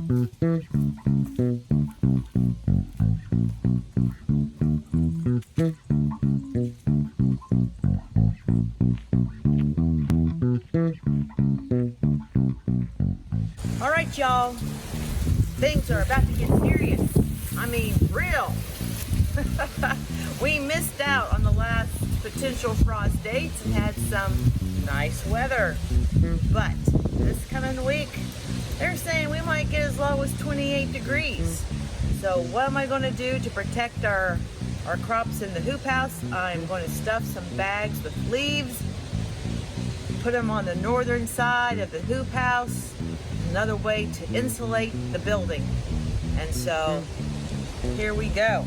All right, y'all. Things are about to get serious. I mean, real. We missed out on the last potential frost dates and had some nice weather. But this coming week, they're saying we might get as low as 28 degrees. So what am I going to do to protect our crops in the hoop house? I'm going to stuff some bags with leaves, put them on the northern side of the hoop house. Another way to insulate the building. And so here we go.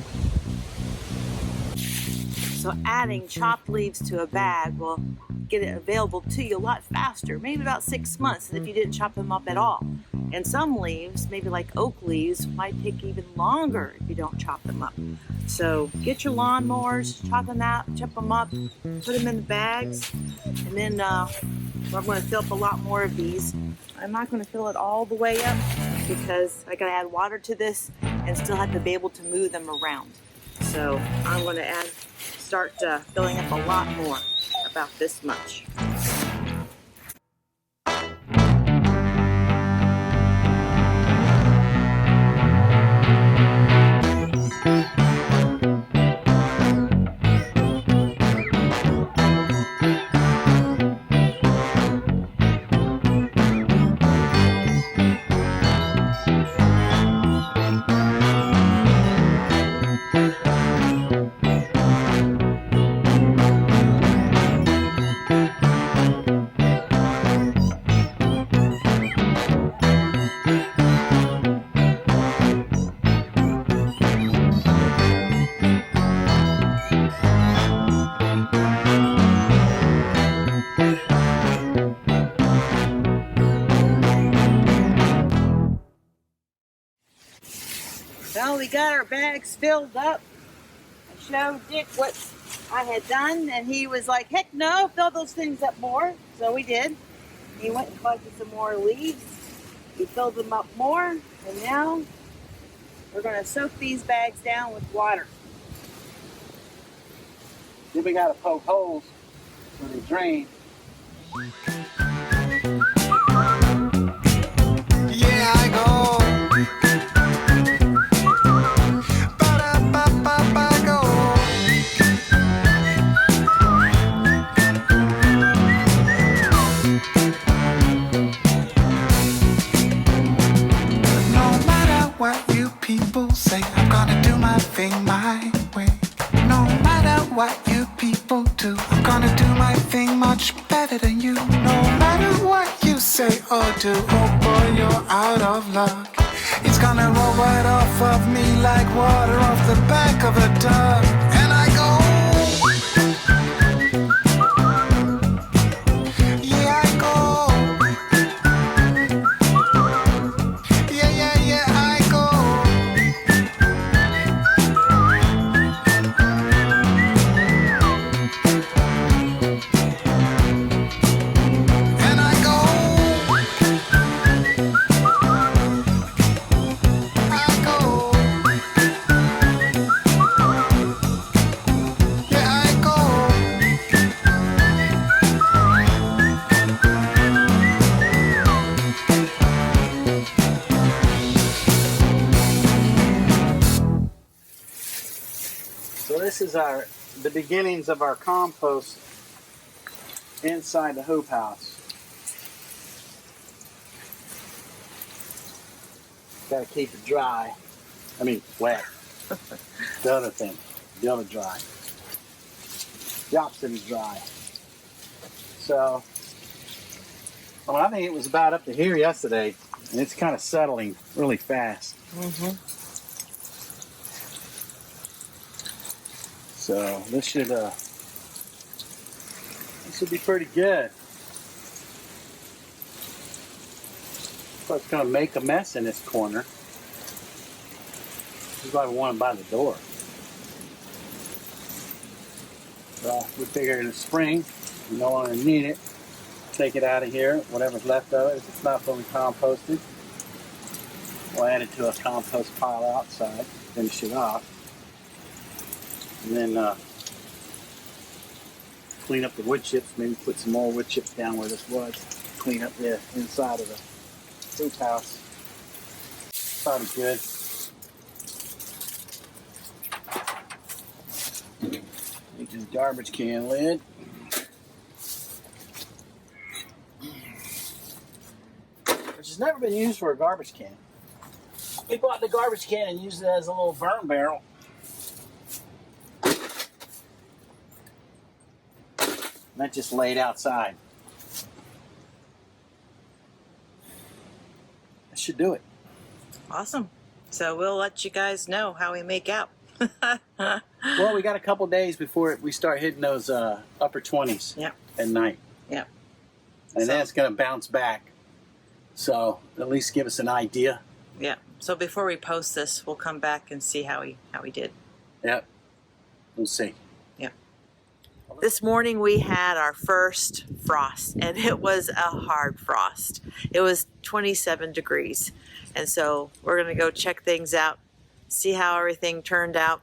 So adding chopped leaves to a bag will get it available to you a lot faster, maybe about 6 months than if you didn't chop them up at all. And some leaves, maybe like oak leaves, might take even longer if you don't chop them up. So get your lawnmowers, chop them up, put them in the bags, and then I'm going to fill up a lot more of these. I'm not going to fill it all the way up because I got to add water to this and still have to be able to move them around. So I'm going to start filling up a lot more, about this much. Well, we got our bags filled up. I showed Dick what I had done, and he was like, heck no, fill those things up more. So we did. He went and collected some more leaves. We filled them up more, and now we're going to soak these bags down with water. Then we got to poke holes so they drain. Yeah, I go. What you people do, I'm gonna do my thing much better than you. No matter what you say or do, oh boy, you're out of luck. It's gonna roll right off of me like water off the back of a duck. And I go, yeah, I go, yeah, I go. So this is the beginnings of our compost inside the hoop house. Gotta keep it dry. I mean wet. The other thing, the other dry. The opposite is dry. So, well, I think it was about up to here yesterday, and it's kind of settling really fast. Mm-hmm. So this should be pretty good. So it's going to make a mess in this corner. This is why we want it by the door. Well, we figure in the spring, we no longer need it. Take it out of here, whatever's left of it, if it's not fully composted. We'll add it to a compost pile outside, finish it off, and then clean up the wood chips, maybe put some more wood chips down where this was, clean up the inside of the hoop house. Probably good. Take this garbage can lid. Which has never been used for a garbage can. We bought the garbage can and used it as a little burn barrel. And that just laid outside. That should do it. Awesome. So we'll let you guys know how we make out. Well, we got a couple days before we start hitting those upper 20s at night. Yep. And then it's going to bounce back. So at least give us an idea. Yeah. So before we post this, we'll come back and see how we did. Yep. We'll see. Yep. This morning we had our first frost, and it was a hard frost. It was 27 degrees. And so we're going to go check things out, see how everything turned out.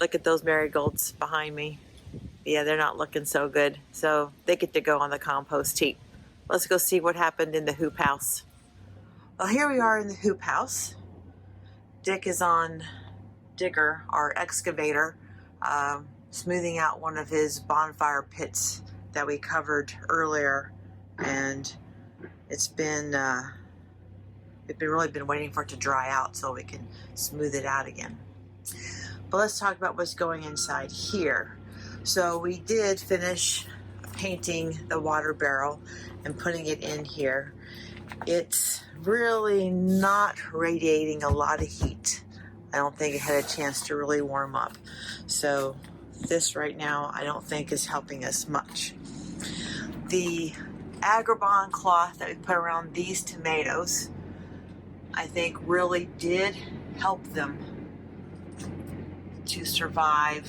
Look at those marigolds behind me. Yeah, they're not looking so good. So they get to go on the compost heap. Let's go see what happened in the hoop house. Well, here we are in the hoop house. Dick is on Digger, our excavator, smoothing out one of his bonfire pits that we covered earlier. And it's been, we've really been waiting for it to dry out so we can smooth it out again. But let's talk about what's going inside here. So we did finish painting the water barrel and putting it in here. It's really not radiating a lot of heat. I don't think it had a chance to really warm up. So this right now I don't think is helping us much. The Agrabah cloth that we put around these tomatoes, I think really did help them to survive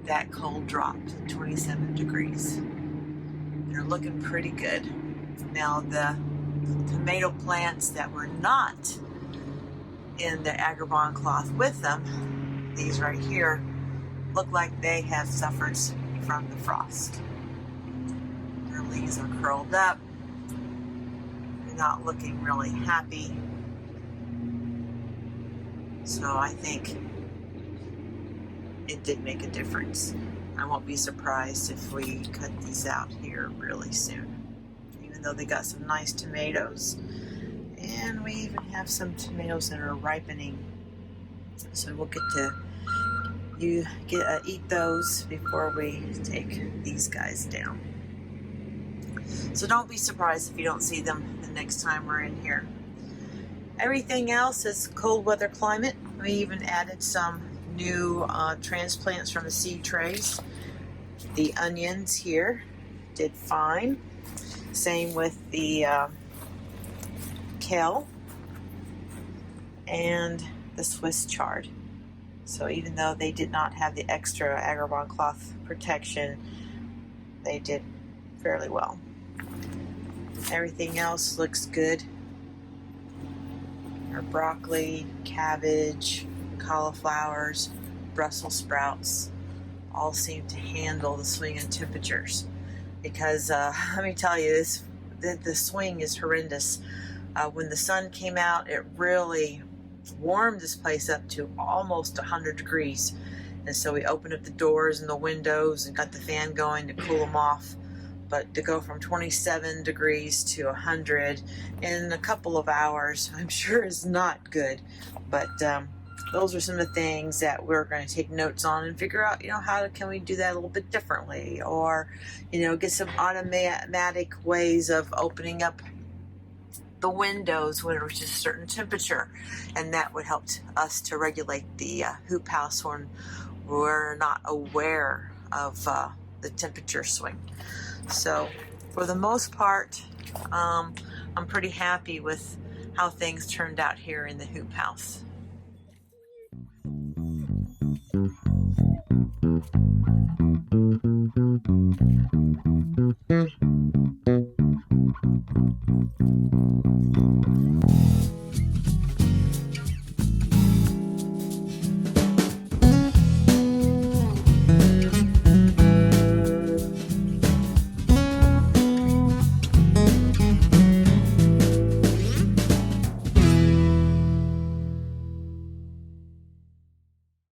that cold drop to 27 degrees. They're looking pretty good. Now the tomato plants that were not in the Agrabah cloth with them, these right here, look like they have suffered from the frost. Their leaves are curled up. They're not looking really happy. So I think it did make a difference. I won't be surprised if we cut these out here really soon. Even though they got some nice tomatoes. And we even have some tomatoes that are ripening. So we'll get to eat those before we take these guys down. So don't be surprised if you don't see them the next time we're in here. Everything else is cold weather climate. We even added some new transplants from the seed trays. The onions here did fine. Same with the kale and the Swiss chard. So even though they did not have the extra Agrabah cloth protection, they did fairly well. Everything else looks good. Our broccoli, cabbage, cauliflowers, Brussels sprouts all seem to handle the swing in temperatures. Because let me tell you, the swing is horrendous. When the sun came out, it really warmed this place up to almost 100 degrees. And so we opened up the doors and the windows and got the fan going to cool them off. But to go from 27 degrees to 100 in a couple of hours, I'm sure is not good. But those are some of the things that we're going to take notes on and figure out, how can we do that a little bit differently, or, get some automatic ways of opening up the windows when it's a certain temperature, and that would help us to regulate the hoop house when we're not aware of the temperature swing. So for the most part, I'm pretty happy with how things turned out here in the hoop house.